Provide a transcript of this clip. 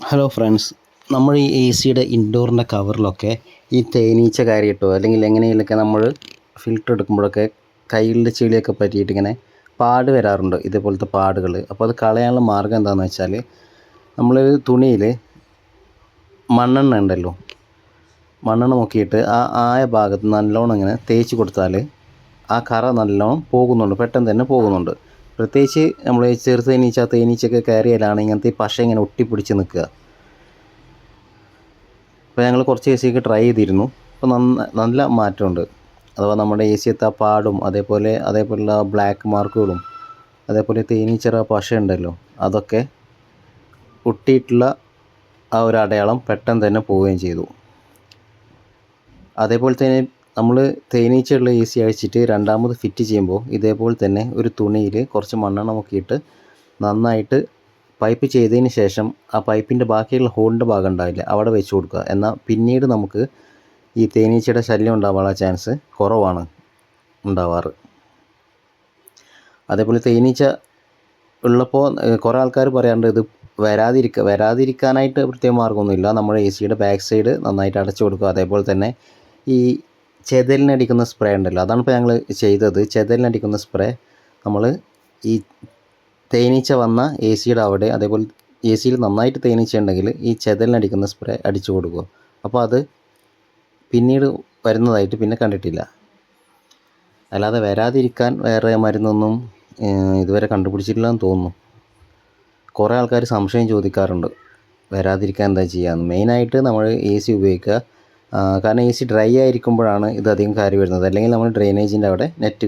Hello friends, നമ്മൾ ഈ A സിയുടെ ഇൻഡോറിൻ്റെ കവറിലൊക്കെ ഈ തേനീച്ച കയറിയിട്ടോ അല്ലെങ്കിൽ എങ്ങനെയെങ്കിലുമൊക്കെ നമ്മൾ ഫിൽറ്റർ എടുക്കുമ്പോഴൊക്കെ കയ്യിലെ ചെളിയൊക്കെ പറ്റിയിട്ട് ഇങ്ങനെ പാട് വരാറുണ്ട്, ഇതേപോലത്തെ പാടുകൾ. അപ്പോൾ അത് കളയാനുള്ള മാർഗ്ഗം എന്താണെന്ന് വെച്ചാൽ, നമ്മൾ തുണിയിൽ മണ്ണെണ്ണ ഉണ്ടല്ലോ, മണ്ണെണ്ണ നോക്കിയിട്ട് ആയ ഭാഗത്ത് നല്ലോണം ഇങ്ങനെ തേച്ച് കൊടുത്താൽ ആ കറ നല്ലോണം പോകുന്നുണ്ട്, പെട്ടെന്ന് തന്നെ പോകുന്നുണ്ട്. പ്രത്യേകിച്ച് നമ്മൾ ചെറു തേനീച്ചയൊക്കെ കയറിയാലാണ് ഇങ്ങനത്തെ ഈ പശ ഇങ്ങനെ ഒട്ടിപ്പിടിച്ച് നിൽക്കുക. അപ്പോൾ ഞങ്ങൾ കുറച്ച് എ സിയൊക്കെ ട്രൈ ചെയ്തിരുന്നു. അപ്പോൾ നല്ല മാറ്റമുണ്ട്. അഥവാ നമ്മുടെ എ സിയത്തെ ആ പാടും അതേപോലുള്ള ബ്ലാക്ക് മാർക്കുകളും അതേപോലെ തേനീച്ചറ പശ ഉണ്ടല്ലോ, അതൊക്കെ ഒട്ടിയിട്ടുള്ള ആ ഒരു അടയാളം പെട്ടെന്ന് തന്നെ പോവുകയും ചെയ്തു. അതേപോലെ തന്നെ നമ്മൾ തേനീച്ചയുള്ള എ സി അഴിച്ചിട്ട് രണ്ടാമത് ഫിറ്റ് ചെയ്യുമ്പോൾ ഇതേപോലെ തന്നെ ഒരു തുണിയിൽ കുറച്ച് മണ്ണെണ്ണ മുക്കിയിട്ട് നന്നായിട്ട് പൈപ്പ് ചെയ്തതിന് ശേഷം ആ പൈപ്പിൻ്റെ ബാക്കിയുള്ള ഹോളിൻ്റെ ഭാഗം ഉണ്ടാവില്ല, അവിടെ വെച്ച് കൊടുക്കുക. എന്നാൽ പിന്നീട് നമുക്ക് ഈ തേനീച്ചയുടെ ശല്യം ഉണ്ടാവാനുള്ള ചാൻസ് കുറവാണ് ഉണ്ടാവാറ്. അതേപോലെ തേനീച്ച ഉള്ളപ്പോൾ കുറേ ആൾക്കാർ പറയാറുണ്ട് ഇത് വരാതിരിക്കാനായിട്ട് പ്രത്യേക മാർഗ്ഗമൊന്നുമില്ല. നമ്മുടെ എ സിയുടെ ബാക്ക് സൈഡ് നന്നായിട്ട് അടച്ചു കൊടുക്കുക. അതേപോലെ തന്നെ ഈ ചെതലിനടിക്കുന്ന സ്പ്രേ ഉണ്ടല്ലോ, അതാണ് ഇപ്പോൾ ഞങ്ങൾ ചെയ്തത്. ചെതലിനടിക്കുന്ന സ്പ്രേ നമ്മൾ ഈ തേനീച്ച വന്ന എ സിയുടെ അവിടെ, അതേപോലെ എ സിയിൽ നന്നായിട്ട് തേനീച്ച ഉണ്ടെങ്കിൽ ഈ ചെതലിനടിക്കുന്ന സ്പ്രേ അടിച്ചു കൊടുക്കുക. അപ്പോൾ അത് പിന്നീട് വരുന്നതായിട്ട് പിന്നെ കണ്ടിട്ടില്ല. അല്ലാതെ വരാതിരിക്കാൻ വേറെ മരുന്നൊന്നും ഇതുവരെ കണ്ടുപിടിച്ചിട്ടില്ലെന്ന് തോന്നുന്നു. കുറേ ആൾക്കാർ സംശയം ചോദിക്കാറുണ്ട് വരാതിരിക്കാൻ എന്താ ചെയ്യാമെന്ന്. മെയിനായിട്ട് നമ്മൾ എ സി ഉപയോഗിക്കുക. കാരണം എ സി ഡ്രൈ ആയിരിക്കുമ്പോഴാണ് ഇത് അധികം കയറി വരുന്നത്. അല്ലെങ്കിൽ നമ്മൾ ഡ്രെയിനേജിൻ്റെ അവിടെ നെറ്റ്